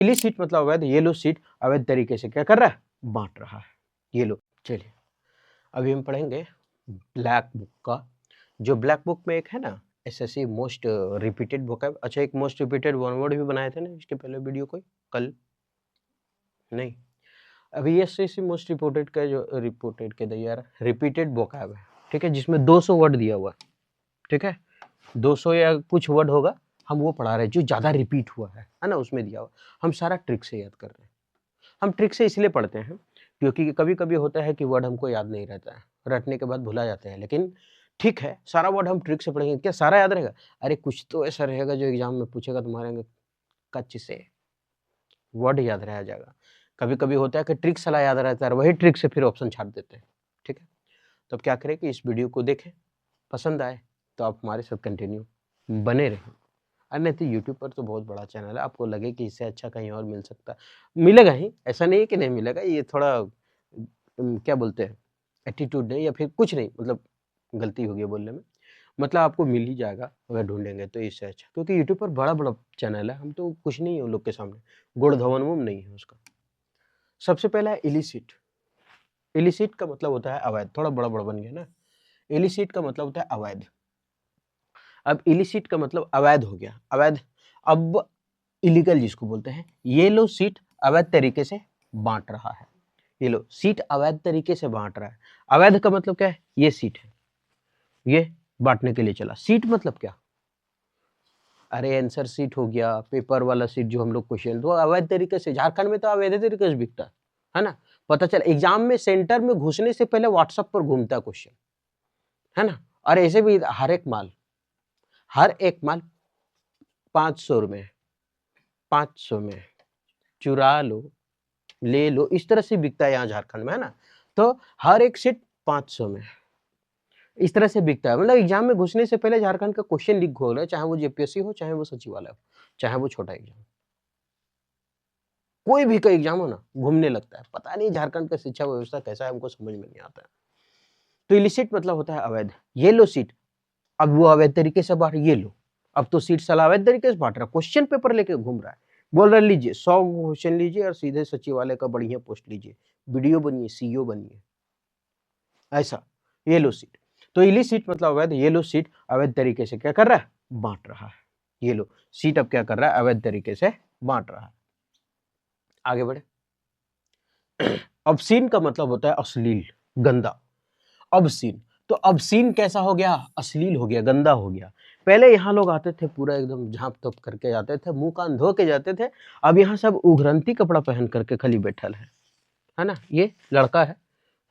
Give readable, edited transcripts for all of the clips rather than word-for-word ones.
Illicit मतलब अवैध, ये लो सीट अवैध तरीके से क्या कर रहा है, बांट रहा है। ये लो, चलिए अभी हम पढ़ेंगे ब्लैक बुक का। जो ब्लैक बुक में एक है ना एसएससी मोस्ट रिपीटेड वोकैब, अच्छा एक मोस्ट रिपीटेड वन वर्ड भी बनाए थे ना इसके पहले वीडियो कोई कल नहीं, अभी ये एसएससी मोस्ट रिपोर्टेड का जो रिपोर्टेड के यार रिपीटेड वोकैब है, ठीक है, जिसमें 200 वर्ड दिया हुआ, ठीक है, 200 या कुछ वर्ड होगा, हम वो पढ़ा रहे हैं जो ज़्यादा रिपीट हुआ है ना, उसमें दिया हुआ, हम सारा ट्रिक से याद कर रहे हैं। हम ट्रिक से इसलिए पढ़ते हैं क्योंकि कभी कभी होता है कि वर्ड हमको याद नहीं रहता है, रटने के बाद भुला जाते हैं, लेकिन ठीक है सारा वर्ड हम ट्रिक से पढ़ेंगे, क्या सारा याद रहेगा? अरे कुछ तो ऐसा रहेगा जो एग्जाम में पूछेगा तुम्हारे कच्चे से वर्ड याद रह जाएगा। कभी कभी होता है कि ट्रिक सलाह याद रहता है, वही ट्रिक से फिर ऑप्शन छाट देते हैं, ठीक है। तो अब क्या करें कि इस वीडियो को देखें, पसंद आए तो आप हमारे साथ कंटिन्यू बने रहें, और नहीं तो यूट्यूब पर तो बहुत बड़ा चैनल है, आपको लगे कि इससे अच्छा कहीं और मिल सकता है, मिलेगा ही, ऐसा नहीं है कि नहीं मिलेगा, ये थोड़ा क्या बोलते हैं एटीट्यूड नहीं या फिर कुछ नहीं, मतलब गलती हो गई बोलने में, मतलब आपको मिल ही जाएगा अगर ढूंढेंगे तो इससे अच्छा, क्योंकि यूट्यूब पर बड़ा बड़ा चैनल है, हम तो कुछ नहीं है उन लोग के सामने, गुड़ धवन वुम नहीं है उसका। सबसे पहला है इलिसिट। इलिसिट का मतलब होता है अवैध, थोड़ा बड़ा बड़ा बन गया ना, इलिसिट का मतलब होता है अवैध। अब इलिसिट का मतलब अवैध हो गया, अवैध। अब इलीगल जिसको बोलते हैं, ये लो सीट अवैध तरीके से बांट रहा है, ये लो सीट अवैध तरीके से बांट रहा है। अवैध का मतलब क्या है, ये सीट है, ये बांटने के लिए चला। सीट मतलब क्या, अरे आंसर सीट हो गया, पेपर वाला सीट जो हम लोग क्वेश्चन, तो अवैध तरीके से झारखंड में तो अवैध तरीके से बिकता है ना, पता चला एग्जाम में सेंटर में घुसने से पहले व्हाट्सएप पर घूमता क्वेश्चन, है ना। और ऐसे भी हर एक माल 500 में, 500 में चुरा लो, ले लो, इस तरह से बिकता है यहाँ झारखंड में, है ना। तो हर एक सीट 500 में इस तरह से बिकता है, मतलब एग्जाम में घुसने से पहले झारखंड का क्वेश्चन लीक हो रहा है, चाहे वो जेपीएससी हो, चाहे वो सचिवालय हो, चाहे वो छोटा एग्जाम, कोई भी का एग्जाम हो ना, घूमने लगता है। पता नहीं झारखंड का शिक्षा व्यवस्था कैसा है, हमको समझ में नहीं आता है। तो इलिसिट मतलब होता है अवैध। ये लो सीट, अब वो अवैध तरीके से बांट, ये लो, अब तो सीट साला अवैध तरीके से बांट रहा है, क्वेश्चन पेपर लेके घूम रहा है, बोल रहा है लीजिए 100 क्वेश्चन लीजिए और सीधे सचिवालय का बढ़िया पोस्ट लीजिए, वीडियो बनिए, सीईओ बनिए, ऐसा। ये लो सीट, तो इलिसिट मतलब अवैध, ये लो सीट अवैध तरीके से क्या कर रहा है, बांट रहा है। ये लो सीट अब क्या कर रहा है, अवैध तरीके से बांट रहा है। आगे बढ़े। ऑब्सीन का मतलब होता है अश्लील, गंदा। ऑब्सीन, तो ऑब्सीन कैसा हो गया, अश्लील हो गया, गंदा हो गया। पहले यहाँ लोग आते थे पूरा एकदम झांप तोप करके जाते थे, मुंह कान धो के जाते थे, अब यहाँ सब उघरंती कपड़ा पहन करके खाली बैठल है ना। ये लड़का है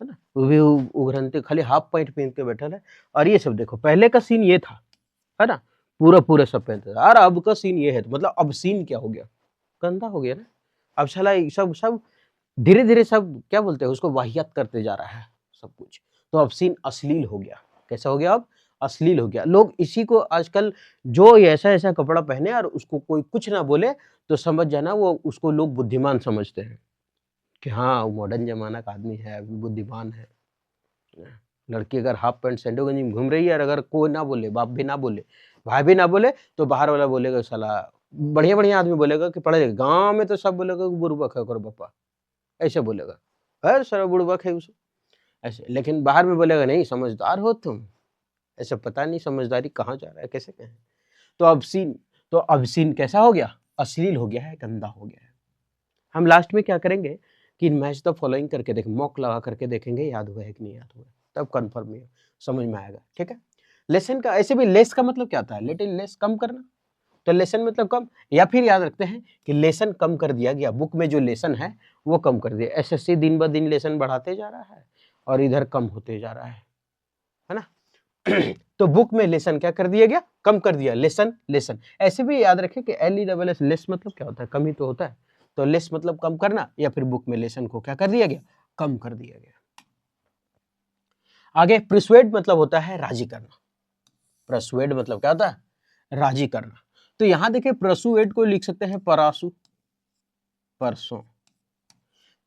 ना, वो भी उघरंती खाली हाफ पैंट पहन के बैठल है। और ये सब देखो, पहले का सीन ये था, है ना, पूरा पूरा सब पहनते थे, और अब का सीन ये है, तो मतलब अब सीन क्या हो गया, गंदा हो गया ना। अब साला सब सब धीरे धीरे सब क्या बोलते हैं उसको, वाहियात करते जा रहा है सब कुछ। तो अब सीन अश्लील हो गया, कैसा हो गया, अब अश्लील हो गया। लोग इसी को आजकल जो ऐसा ऐसा कपड़ा पहने और उसको कोई कुछ ना बोले तो समझ जाना वो उसको लोग बुद्धिमान समझते हैं कि हाँ मॉडर्न जमाना का आदमी है, बुद्धिमान है। लड़की अगर हाफ पैंट सैंडो गंजी में घूम रही है और अगर कोई ना बोले, बाप भी ना बोले, भाई भी ना बोले, तो बाहर वाला बोलेगा साला, बढ़िया बढ़िया आदमी बोलेगा कि पढ़े, गाँव में तो सब बोलेगा कि बुर्बक है करो पापा, ऐसे बोलेगा, अरे सारा बुड़बक है उसे, ऐसे। लेकिन बाहर में बोलेगा नहीं समझदार हो तुम, ऐसे पता नहीं समझदारी कहाँ जा रहा है, कैसे कहें। तो obscene, तो obscene कैसा हो गया, अश्लील हो गया है, गंदा हो गया है। हम लास्ट में क्या करेंगे कि मैच द फॉलोइंग करके देखें, मॉक लगा करके देखेंगे याद हुआ है कि नहीं याद हुआ, तब कंफर्म ही समझ में आएगा, ठीक है। लेसन का ऐसे भी लेस का मतलब क्या होता है, लिटिल लेस, कम करना, तो लेसन मतलब कम, या फिर याद रखते हैं कि लेसन कम कर दिया गया, बुक में जो लेसन है वो कम कर दिया। एसएससी दिन ब दिन लेसन बढ़ाते जा रहा है और इधर कम होते जा रहा है ना। तो बुक में लेसन क्या कर दिया गया, कम कर दिया, लेसन लेसन। ऐसे भी याद रखें कि LESS लेस मतलब क्या होता है, कम ही तो होता है, तो लेस मतलब कम करना, या फिर बुक में लेसन को क्या कर दिया गया, कम कर दिया गया। आगे प्रिसुएड मतलब होता है राजी करना, प्रसुएड मतलब क्या होता है, राजी करना। तो यहां देखिए प्रसुएड को लिख सकते हैं परासु, परसों,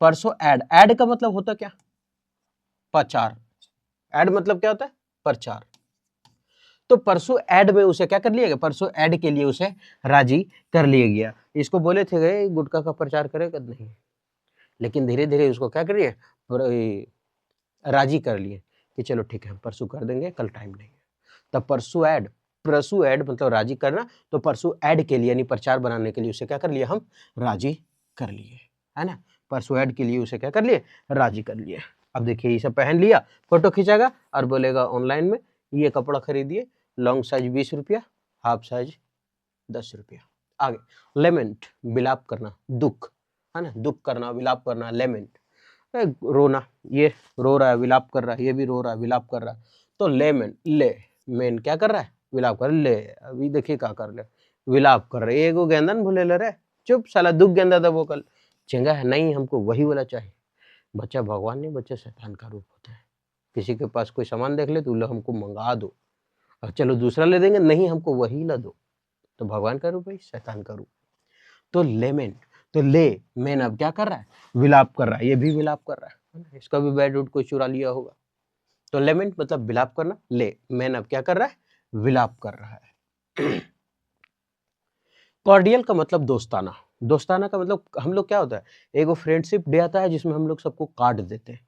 परसों ऐड, ऐड का मतलब होता क्या, प्रचार, ऐड मतलब क्या होता है, प्रचार। तो परसों ऐड में उसे क्या कर लिया गया, परसों ऐड के लिए उसे राजी कर लिया गया। इसको बोले थे गए गुटखा का प्रचार करेगा नहीं, लेकिन धीरे धीरे उसको क्या करिए राजी कर लिए कि चलो ठीक है हम परसों कर देंगे, कल टाइम नहीं है। तब परसों ऐड मतलब राजी करना, तो परसों ऐड के लिए यानी प्रचार बनाने के लिए उसे क्या कर लिया, हम राजी कर लिए, है ना। परसों ऐड के लिए उसे क्या कर लिए, राजी कर लिए। अब देखिए ये सब पहन लिया, फोटो खींचेगा और बोलेगा ऑनलाइन में ये कपड़ा खरीदिए, लॉन्ग साइज 20 रुपया, हाफ साइज 10 रुपया। आगे लेमेंट, विलाप करना, दुख, है ना, दुख करना, विलाप करना, लेमेंट रोना, ये रो रहा है विलाप कर रहा है, ये भी रो रहा है विलाप कर रहा है, तो लेमेंट, ले मेन क्या कर रहा है, विलाप कर, ले अभी देखिए क्या कर ले, विलाप कर रहे, एगो गेंदा न भूले ले रहे, चुप साला दुख गेंदा था वो कल चेंगा है, नहीं हमको वही वाला चाहिए। बच्चा भगवान नहीं, बच्चा शैतान का रूप होता है। किसी के पास कोई सामान देख ले तो लो हमको मंगा दो, और चलो दूसरा ले देंगे, नहीं हमको वही ला दो, तो भगवान का रूप है, शैतान का रूप। तो लेमेंट, तो ले मेन अब क्या कर रहा है, विलाप कर रहा है, ये भी विलाप कर रहा है, इसका भी बैड रूट कोई चुरा लिया होगा। तो लेमेंट मतलब विलाप करना, ले मेन अब क्या कर रहा है, विलाप कर रहा है। कॉर्डियल का मतलब दोस्ताना, दोस्ताना का मतलब हम लोग क्या होता है, एगो फ्रेंडशिप डे आता है जिसमें हम लोग सबको कार्ड देते हैं,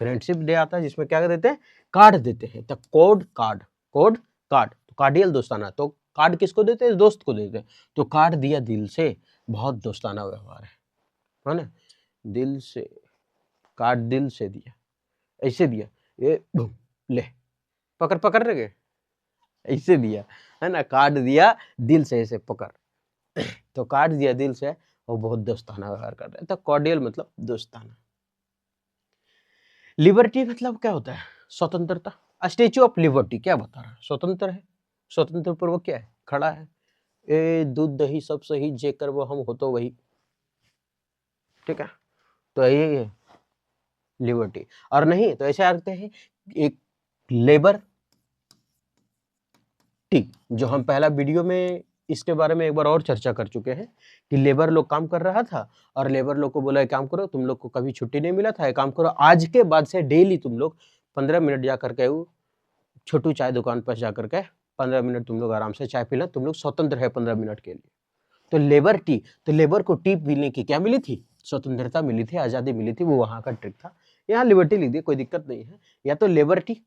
फ्रेंडशिप डे आता है जिसमें क्या देते हैं, कार्ड देते हैं, तो कोड कार्ड, तो कार्डियल दोस्ताना, तो कार्ड किसको देते हैं, दोस्त को देते हैं, तो कार्ड दिया दिल से, बहुत दोस्ताना व्यवहार है ना, दिल से, कार्ड दिल से दिया, ऐसे दिया, ये ले पकड़ पकड़ रहे, ऐसे दिया, है ना, कार्ड दिया दिल से, ऐसे पकड़, तो कार्ड दिया दिल से, वो बहुत दोस्ताना व्यवहार कर रहे हैं, तो कॉर्डियल मतलब दोस्ताना। लिबर्टी मतलब क्या होता है, स्वतंत्रता, स्टेच्यू ऑफ लिबर्टी क्या बता रहा है, स्वतंत्र है, स्वतंत्र पूर्वक क्या है, खड़ा है, ए दूध दही सब सही, जे कर वो हम हो तो वही, ठीक है, तो यही है लिबर्टी। और नहीं तो ऐसे आते हैं एक लेबर टी, जो हम पहला वीडियो में इसके बारे में एक बार और चर्चा कर चुके हैं कि लेबर लोग काम कर रहा था और लेबर लोग को बोला काम करो, तुम लोग को कभी छुट्टी नहीं मिला था, काम करो, आज के बाद से डेली तुम लोग 15 मिनट जा करके छोटू चाय दुकान पर जा करके 15 मिनट तुम लोग आराम से चाय पीना, तुम लोग स्वतंत्र है 15 मिनट के लिए। तो लेबर टी, तो लेबर को टी पीने की क्या मिली थी, स्वतंत्रता मिली थी, आजादी मिली थी, वो वहां का ट्रिक था। यहाँ लिबर्टी लिख दिए, कोई दिक्कत नहीं है, या तो लेबर टी,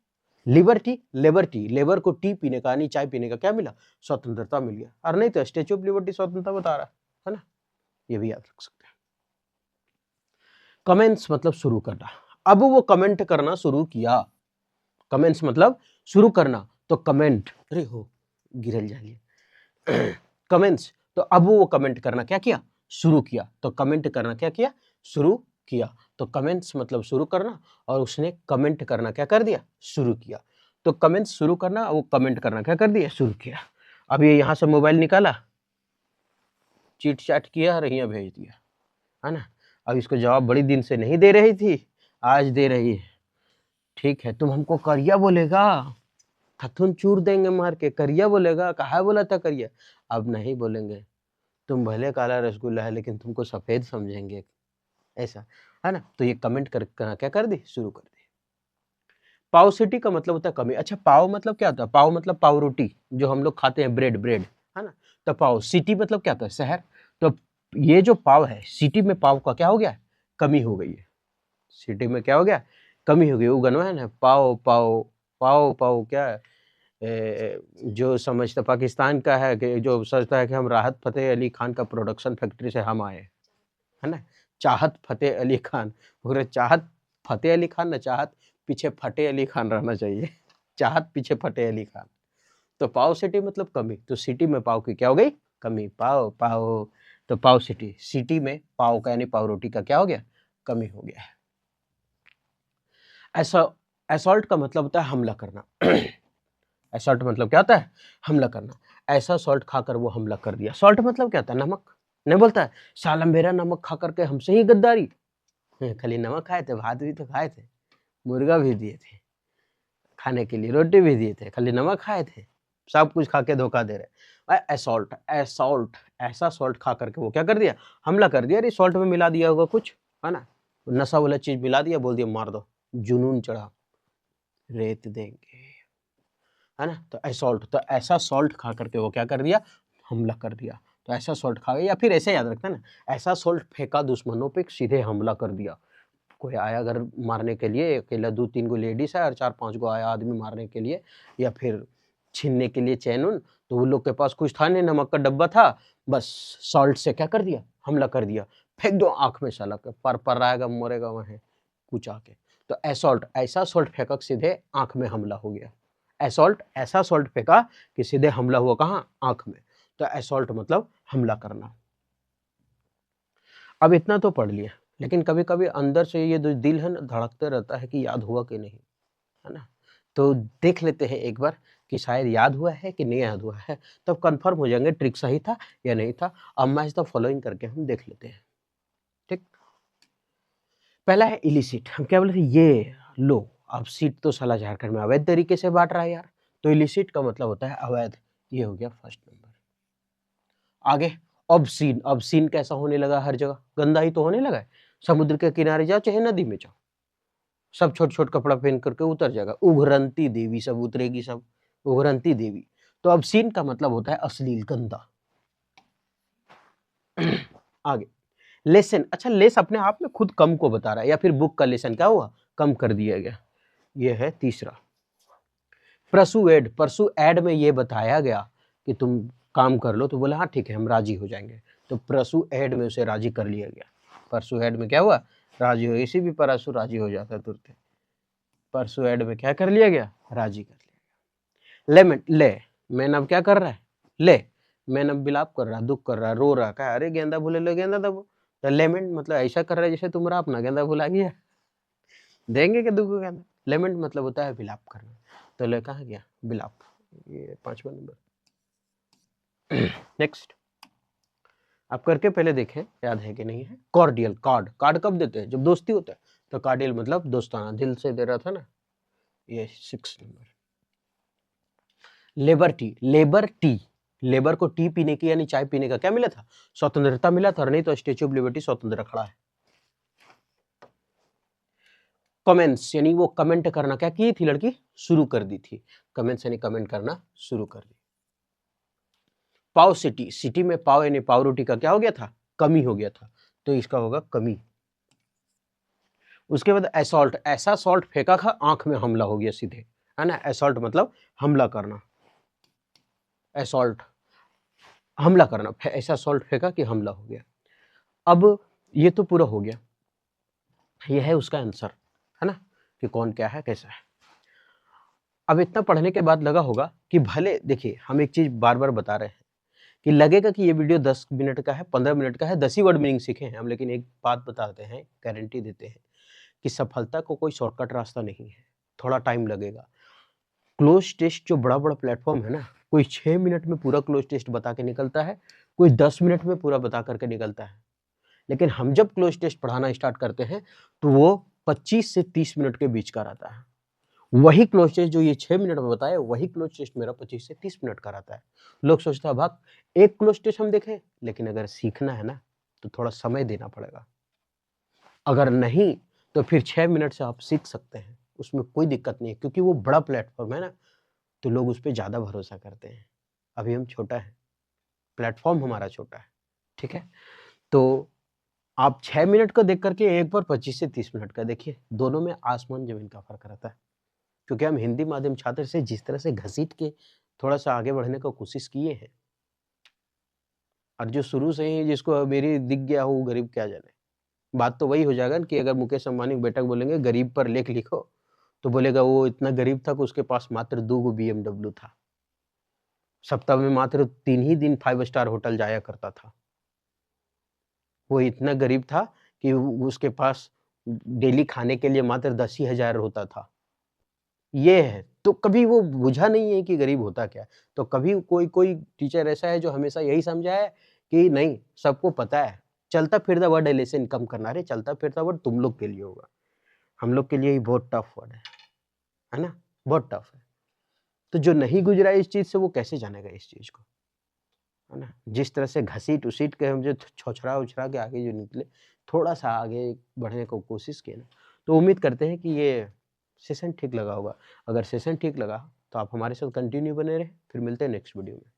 लिबर्टी, लेबर को टी पीने का यानी चाय पीने का क्या मिला, स्वतंत्रता मिल गया, और नहीं तो स्टेच्यू ऑफ लिबर्टी स्वतंत्रता बता रहा है ना, ये भी याद रख सकते हैं। कमेंट्स मतलब शुरू करना, अब वो कमेंट करना शुरू किया, कमेंट्स मतलब शुरू करना, तो कमेंट, अरे हो गिरल जाइए कमेंट्स, तो अब वो कमेंट करना क्या किया, शुरू किया, तो कमेंट करना क्या किया, शुरू किया, तो कमेंट्स मतलब शुरू करना, और उसने कमेंट करना क्या कर दिया, शुरू किया, तो कमेंट्स शुरू करना, वो कमेंट करना क्या कर दिया, शुरू किया। अब ये यहां से मोबाइल निकाला, चीट चाट किया और यहाँ भेज दिया, है ना, अब इसको जवाब बड़ी दिन से नहीं दे रही थी, आज दे रही है, ठीक है, तुम हमको करिया बोलेगा, थथुन चूर देंगे मार के, करिया बोलेगा, कहा बोला था करिया, अब नहीं बोलेंगे, तुम भले काला रसगुल्ला है लेकिन तुमको सफेद समझेंगे, ऐसा, है ना, तो ये कमेंट करना क्या कर दी, शुरू कर दी। पाव सिटी का मतलब होता है कमी, अच्छा पाव मतलब क्या होता है, पाव मतलब पाव रोटी जो हम लोग खाते हैं, ब्रेड, है ना, तो पाव सिटी मतलब क्या होता है, शहर, तो ये जो पाव है सिटी में, पाव का क्या हो गया, कमी हो गई है, सिटी में क्या हो गया, कमी हो गई, वो गनवा है ना, पाव पाव पाव पाव क्या है, जो समझता पाकिस्तान का है कि जो सोचता है कि हम राहत फतेह अली खान का प्रोडक्शन फैक्ट्री से हम आए, है ना, चाहत फतेह अली खान, चाहत फतेह अली खान ना, चाहत पीछे फटे अली खान रहना चाहिए चाहत पीछे फटे अली खान। तो पाव सिटी मतलब कमी, तो सिटी में पाव की क्या हो गई, कमी, पाव पाव, तो पाव सिटी, सिटी में पाव का यानी पाव रोटी का क्या हो गया, कमी हो गया है। ऐसा असॉल्ट का मतलब होता है हमला करना असॉल्ट मतलब क्या होता है, हमला करना, ऐसा सॉल्ट खाकर वो हमला कर दिया, सॉल्ट मतलब क्या होता है, नमक, नहीं बोलता है साला मेरा नमक खा करके हमसे ही गद्दारी, खाली नमक खाए थे, भात भी तो खाए थे, मुर्गा भी दिए थे खाने के लिए, रोटी भी दिए थे, खाली नमक खाए थे, सब कुछ खा के धोखा दे रहे, असॉल्ट, असॉल्ट, ऐसा सॉल्ट खा करके वो क्या कर दिया, हमला कर दिया, अरे सॉल्ट में मिला दिया होगा कुछ, है ना, नशा वाला चीज मिला दिया, बोल दिया मार दो, जुनून चढ़ा, रेत देंगे, है ना। तो असॉल्ट, तो ऐसा सॉल्ट खा करके वो क्या कर दिया, हमला कर दिया। तो ऐसा सॉल्ट खा गया, या फिर ऐसे याद रखना ना, ऐसा सॉल्ट फेंका दुश्मनों पे, सीधे हमला कर दिया। कोई आया घर मारने के लिए, अकेला 2-3 गो लेडीज है और 4-5 गो आया आदमी मारने के लिए, या फिर छीनने के लिए चैन उन, तो वो लोग के पास कुछ था नहीं, नमक का डब्बा था, बस सॉल्ट से क्या कर दिया, हमला कर दिया। फेंक दो आंख में, साला के पर आएगा मरेगा वहां कुछ आके। तो असॉल्ट, ऐसा सॉल्ट फेंका सीधे आंख में हमला हो गया। असॉल्ट, ऐसा सॉल्ट फेंका कि सीधे हमला हुआ कहाँ, आंख में। तो असॉल्ट मतलब हमला करना। अब इतना तो पढ़ लिया, लेकिन कभी कभी अंदर से ये जो दिल है ना धड़कते रहता है कि याद हुआ कि नहीं, है ना। तो देख लेते हैं एक बार कि शायद याद हुआ है कि नहीं याद हुआ है, तब कंफर्म हो जाएंगे ट्रिक सही था या नहीं था। अब मैच द फॉलोइंग करके हम देख लेते हैं, ठीक। पहला है इलिसिट। हम क्या बोले थे, ये लो, अब सीट तो साला झारखंड में अवैध तरीके से बांट रहा है यार, तो इलिसिट का मतलब होता है अवैध। ये हो गया फर्स्ट नंबर। आगे ऑब्सीन। ऑब्सीन कैसा होने लगा, हर जगह गंदा ही तो होने लगा है। समुद्र के किनारे जाओ चाहे नदी में जाओ, सब छोट छोट कपड़ा पहन करके उतर जाएगा। उभरंती देवी सब उतरेगी, सब उभरंती देवी। तो ऑब्सीन का मतलब होता है अश्लील, गंदा। आगे लेसन। अच्छा, लेस अपने आप में खुद कम को बता रहा है, या फिर बुक का लेसन क्या हुआ, कम कर दिया गया। ये है तीसरा। परसुएड। परसुएड में ये बताया गया कि तुम काम कर लो, तो बोला हाँ ठीक है हम राजी हो जाएंगे। तो परसुएड में उसे राजी कर लिया गया। परसुएड में क्या हुआ, राजी हो। इसी भी परसु राजी हो जाता है तुरंत। परसुएड में क्या कर लिया गया, राजी कर लिया गया। लेमेंट, ले। मैन अब क्या कर रहा है, ले। मैन अब विलाप कर रहा है, दुख कर रहा है, रो रहा है, अरे गेंदा भूले लो गेंदा दबो। तो लेमेंट मतलब ऐसा कर रहा है जैसे तुम्हारा अपना गेंदा भुला गया, देंगे क्या दुख गेंदा। लेमेंट मतलब होता है विलाप करना। तो ले कहाँ गया, विलाप। ये 5वां नंबर। नेक्स्ट, आप करके पहले देखें याद है कि नहीं है। कॉर्डियल। कार्ड, कार्ड कब देते हैं, जब दोस्ती होता है। तो कार्डियल मतलब दोस्ताना, दिल से दे रहा था ना। ये 6 number. Labour tea. Labour tea, labour को टी पीने की यानी चाय पीने का क्या मिला था, स्वतंत्रता मिला था, नहीं तो स्टेच्यू ऑफ लिबर्टी स्वतंत्र खड़ा है। कमेंट्स यानी वो कमेंट करना क्या की थी लड़की, शुरू कर दी थी। कमेंट्स यानी कमेंट करना शुरू कर दी। पाव सिटी। सिटी में पाव यानी पाव रोटी का क्या हो गया था, कमी हो गया था, तो इसका होगा कमी। उसके बाद असॉल्ट। ऐसा सॉल्ट फेंका था आंख में हमला हो गया सीधे, है ना। असॉल्ट मतलब हमला करना। असॉल्ट हमला करना, ऐसा सॉल्ट फेंका कि हमला हो गया। अब ये तो पूरा हो गया, ये है उसका आंसर, है ना, कि कौन क्या है कैसा है। अब इतना पढ़ने के बाद लगा होगा कि भले देखिए हम एक चीज बार बार बता रहे हैं कि लगेगा कि ये वीडियो 10 मिनट का है, 15 मिनट का है, 10 ही वर्ड मीनिंग सीखे हैं हम, लेकिन एक बात बताते हैं, गारंटी देते हैं कि सफलता को कोई शॉर्टकट रास्ता नहीं है, थोड़ा टाइम लगेगा। क्लोज टेस्ट जो बड़ा बड़ा प्लेटफॉर्म है ना, कोई 6 मिनट में पूरा क्लोज टेस्ट बता के निकलता है, कोई 10 मिनट में पूरा बता करके निकलता है। लेकिन हम जब क्लोज टेस्ट पढ़ाना स्टार्ट करते हैं तो वो 25 से 30 मिनट के बीच का रहता है। वही क्लोज टेस्ट जो ये 6 मिनट में बताया, वही क्लोज टेस्ट मेरा 25 से 30 मिनट का रहता है। लोग सोचता है भाग एक क्लोज टेस्ट हम देखें, लेकिन अगर सीखना है ना तो थोड़ा समय देना पड़ेगा। अगर नहीं तो फिर 6 मिनट से आप सीख सकते हैं, उसमें कोई दिक्कत नहीं है, क्योंकि वो बड़ा प्लेटफॉर्म है ना, तो लोग उस पर ज्यादा भरोसा करते हैं। अभी हम छोटा है, प्लेटफॉर्म हमारा छोटा है, ठीक है। तो आप 6 मिनट का देख करके एक बार 25 से 30 मिनट का देखिए, दोनों में आसमान जमीन का फर्क रहता है। क्योंकि हम हिंदी माध्यम छात्र से जिस तरह से घसीट के थोड़ा सा आगे बढ़ने का कोशिश किए हैं, और जो शुरू से ही जिसको मेरी दिख गया हो वो गरीब क्या जाने। बात तो वही हो जाएगा कि अगर मुकेश अंबानी बेटा बोलेंगे गरीब पर लेख लिखो, तो बोलेगा वो इतना गरीब था कि उसके पास मात्र 2 गो BMW था, सप्ताह में मात्र 3 ही दिन 5 स्टार होटल जाया करता था। वो इतना गरीब था कि उसके पास डेली खाने के लिए मात्र 10,000 होता था। ये है, तो कभी वो बुझा नहीं है कि गरीब होता क्या है। तो कभी कोई कोई टीचर ऐसा है जो हमेशा यही समझा है कि नहीं सबको पता है, चलता फिरता वर्ड लेसन कम करना। अरे चलता फिरता वर्ड तुम लोग के लिए होगा, हम लोग के लिए ही बहुत टफ वर्ड है ना, बहुत टफ है। तो जो नहीं गुजरा इस चीज से वो कैसे जानेगा इस चीज को, है ना। जिस तरह से घसीट उसीट के हम जो छोछरा उछरा के आगे जो निकले, थोड़ा सा आगे बढ़ने को कोशिश किए ना, तो उम्मीद करते हैं कि ये सेशन ठीक लगा होगा। अगर सेशन ठीक लगा तो आप हमारे साथ कंटिन्यू बने रहे, फिर मिलते हैं नेक्स्ट वीडियो में।